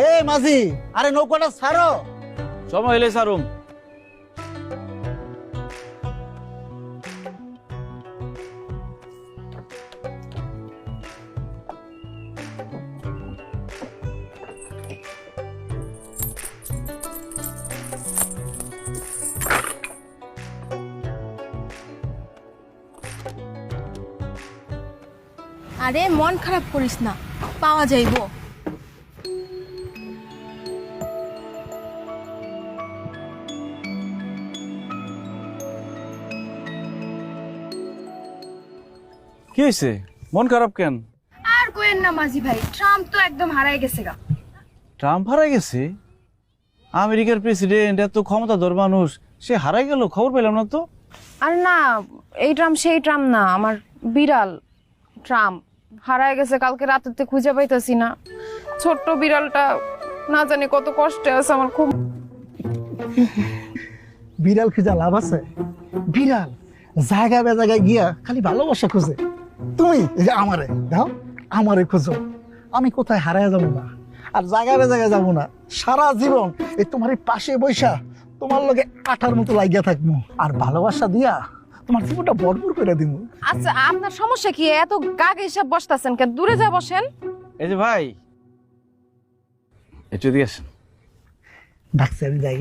এ মাঝি, আরে নৌকাটা ছাড়ো। সময় হইলে সারুম। আরে মন খারাপ করিস না, পাওয়া যাইবো। কি হয়েছে, মন খারাপ কেন? আর কোয়েন না মাঝি ভাই, ট্রাম্প তো একদম হারায় গেছে গা। ট্রাম্প হারাই গেছে? আমেরিকার প্রেসিডেন্ট, এত ক্ষমতাধর মানুষ, সে হারাই গেল? খবর পেলাম না তো। আর না, এই ট্রাম সেই ট্রাম না, আমার বিড়াল ট্রাম হারায় গেছে। কালকে রাতে খুঁজে পাইতেছি না। ছোট্ট বিড়ালটা না জানি কত কষ্টে আছে আমার খুব। বিড়াল খুঁজা লাভ আছে? বিড়াল জায়গা বে জায়গায় গিয়া খালি ভালোবাসা খুঁজে। তুমি এই যে আমারে দাও, আমারে খুঁজো। আমি কোথায় হারায় যাবো না, আর জায়গা বে জায়গায় যাবো না। সারা জীবন এই তোমার এই পাশে বৈশা তোমার লগে আঠার মতো লাগিয়া থাকবো, আর ভালোবাসা দিয়া তোমার জীবনটা ভরপুর করে দিব। আচ্ছা, আপনার সমস্যা কি? এত গাগ হিসাব বসতেছেন কেন? দূরে যা বসেন। এই যে ভাই, একটু দিয়ে আসেন। ডাকছে, আমি যাই।